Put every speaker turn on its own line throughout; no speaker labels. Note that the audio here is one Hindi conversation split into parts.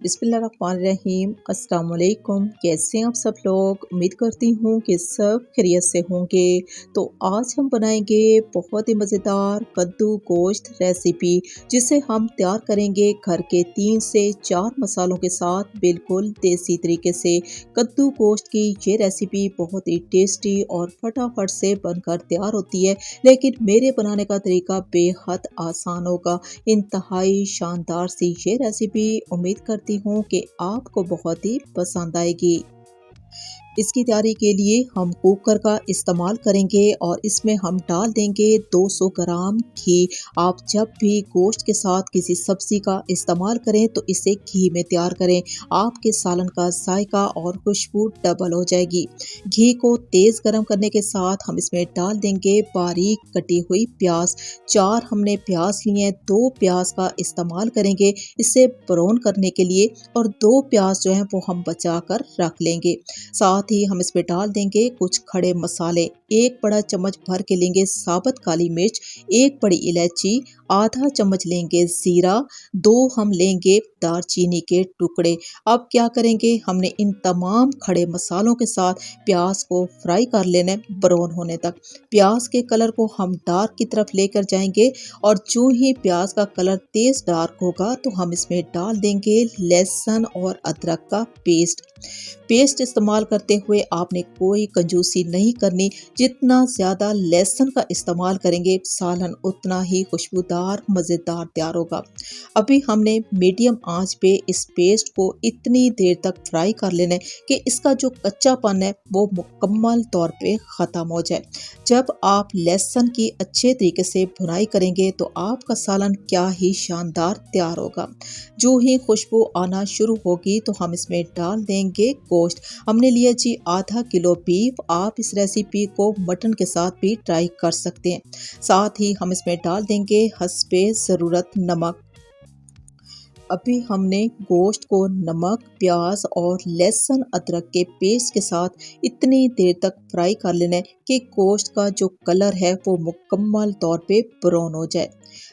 बिस्मिल्लाहिर्रहमानिर्रहीम। अस्सलाम वालेकुम। कैसे हैं आप सब लोग? उम्मीद करती हूँ कि सब खैरियत से होंगे। तो आज हम बनाएंगे बहुत ही मज़ेदार कद्दू गोश्त रेसिपी, जिसे हम तैयार करेंगे घर के 3 से 4 मसालों के साथ बिल्कुल देसी तरीके से। कद्दू गोश्त की ये रेसिपी बहुत ही टेस्टी और फटाफट से बनकर तैयार होती है, लेकिन मेरे बनाने का तरीका बेहद आसान होगा। इंतहाई शानदार सी ये रेसिपी उम्मीद करती हूँ कि आपको बहुत ही पसंद आएगी। इसकी तैयारी के लिए हम कुकर का इस्तेमाल करेंगे और इसमें हम डाल देंगे 200 ग्राम घी। आप जब भी गोश्त के साथ किसी सब्जी का इस्तेमाल करें तो इसे घी में तैयार करें। आपके सालन का जायका और खुशबू डबल हो जाएगी। घी को तेज़ गरम करने के साथ हम इसमें डाल देंगे बारीक कटी हुई प्याज। 4 हमने प्याज लिए हैं, 2 प्याज का इस्तेमाल करेंगे इसे ब्राउन करने के लिए, और 2 प्याज जो हैं वो हम बचा कर रख लेंगे। साथ ही हम इसमें डाल देंगे कुछ खड़े मसाले। 1 बड़ा चम्मच भर के लेंगे साबुत काली मिर्च, 1 बड़ी इलायची, आधा चम्मच लेंगे जीरा, 2 हम लेंगे दालचीनी के टुकड़े। अब क्या करेंगे, हमने इन तमाम खड़े मसालों के साथ प्याज को फ्राई कर लेना है ब्राउन होने तक। प्याज के कलर को हम डार्क की तरफ लेकर जाएंगे और जो ही प्याज का कलर तेज डार्क होगा तो हम इसमें डाल देंगे लहसुन और अदरक का पेस्ट इस्तेमाल करते हुए आपने कोई कंजूसी नहीं करनी। जितना ज़्यादा लहसुन का इस्तेमाल करेंगे सालन उतना ही खुशबूदार मज़ेदार तैयार होगा। अभी हमने मीडियम आंच पे इस पेस्ट को इतनी देर तक फ्राई कर लेना है कि इसका जो कच्चापन है वो मुकम्मल तौर पे ख़त्म हो जाए। जब आप लहसुन की अच्छे तरीके से भुनाई करेंगे तो आपका सालन क्या ही शानदार तैयार होगा। जो ही खुशबू आना शुरू होगी तो हम इसमें डाल देंगे गोश्त। हमने लिया जी आधा किलो बीफ। आप इस रेसिपी को मटन के साथ भी ट्राई कर सकते हैं। साथ ही हम इसमें डाल देंगे हस्बे ज़रूरत नमक। अभी हमने गोश्त को नमक, प्याज और लहसुन अदरक के पेस्ट के साथ इतनी देर तक फ्राई कर लेना है कि गोश्त का जो कलर है वो मुकम्मल तौर पे ब्राउन हो जाए।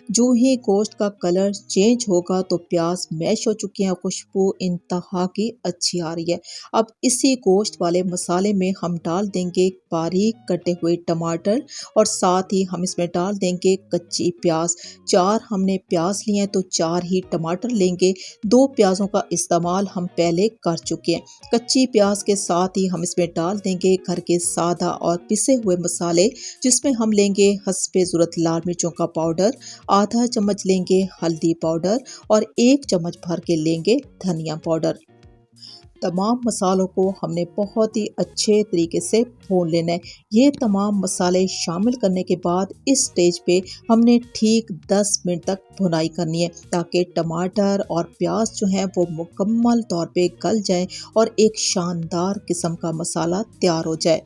जो ही गोश्त का कलर चेंज होगा तो प्याज मैश हो चुके हैं, खुशबू इंतहा की अच्छी आ रही है। अब इसी गोश्त वाले मसाले में हम डाल देंगे बारीक कटे हुए टमाटर और साथ ही हम इसमें डाल देंगे कच्ची प्याज। 4 हमने प्याज लिए हैं तो 4 ही टमाटर लेंगे। 2 प्याजों का इस्तेमाल हम पहले कर चुके हैं। कच्ची प्याज के साथ ही हम इसमें डाल देंगे घर के सादा और पिसे हुए मसाले, जिसमें हम लेंगे हस्बे ज़रूरत लाल मिर्चों का पाउडर, आधा चम्मच लेंगे हल्दी पाउडर और 1 चम्मच भर के लेंगे धनिया पाउडर। तमाम मसालों को हमने बहुत ही अच्छे तरीके से भून लेना है। ये तमाम मसाले शामिल करने के बाद इस स्टेज पे हमने ठीक 10 मिनट तक भुनाई करनी है, ताकि टमाटर और प्याज जो हैं वो मुकम्मल तौर पे गल जाएं और एक शानदार किस्म का मसाला तैयार हो जाए।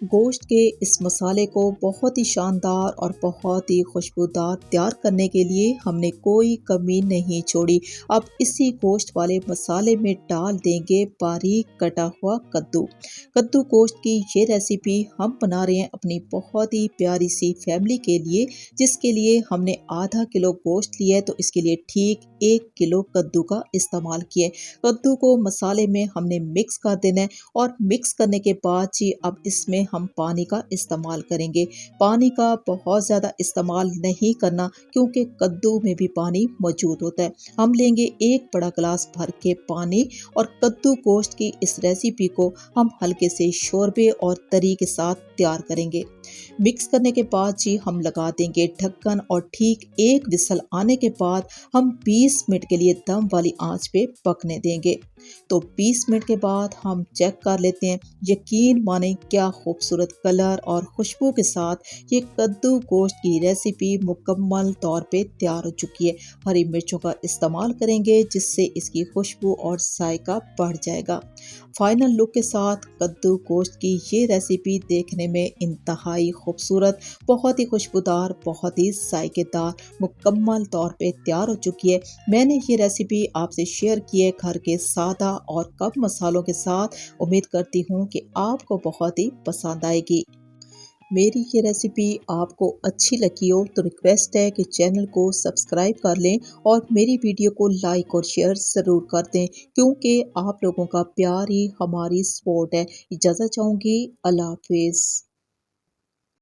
गोश्त के इस मसाले को बहुत ही शानदार और बहुत ही खुशबूदार तैयार करने के लिए हमने कोई कमी नहीं छोड़ी। अब इसी गोश्त वाले मसाले में डाल देंगे बारीक कटा हुआ कद्दू गोश्त की ये रेसिपी हम बना रहे हैं अपनी बहुत ही प्यारी सी फैमिली के लिए, जिसके लिए हमने आधा किलो गोश्त लिया है तो इसके लिए ठीक 1 किलो कद्दू का इस्तेमाल किया है। कद्दू को मसाले में हमने मिक्स कर देना है और मिक्स करने के बाद जी अब इसमें हम पानी का इस्तेमाल करेंगे। पानी का बहुत ज़्यादा इस्तेमाल नहीं करना, क्योंकि कद्दू में भी पानी मौजूद होता है। हम लेंगे 1 बड़ा गिलास भर के पानी और कद्दू गोश्त की इस रेसिपी को हम हल्के से शोरबे और तरी के साथ तैयार करेंगे। मिक्स करने के बाद जी हम लगा देंगे ढक्कन और ठीक 1 विसल आने के बाद हम 20 मिनट के लिए दम वाली आंच पे पकने देंगे। तो 20 मिनट के बाद हम चेक कर लेते हैं। यकीन माने क्या खूबसूरत कलर और खुशबू के साथ ये कद्दू गोश्त की रेसिपी मुकम्मल तौर पे तैयार हो चुकी है। हरी मिर्चों का इस्तेमाल करेंगे जिससे इसकी खुशबू और जायका बढ़ जाएगा। फाइनल लुक के साथ कद्दू गोश्त की ये रेसिपी देखने में इंतहाई खूबसूरत, बहुत ही खुशबूदार, बहुत ही जायकेदार मुकम्मल तौर पे तैयार हो चुकी है। मैंने ये रेसिपी आपसे शेयर की है घर के सादा और कम मसालों के साथ। उम्मीद करती हूँ कि आपको बहुत ही पसंद आएगी। मेरी ये रेसिपी आपको अच्छी लगी हो तो रिक्वेस्ट है कि चैनल को सब्सक्राइब कर लें और मेरी वीडियो को लाइक और शेयर ज़रूर कर दें, क्योंकि आप लोगों का प्यार ही हमारी सपोर्ट है। इजाज़त चाहूँगी। अल्लाह हाफ़िज़।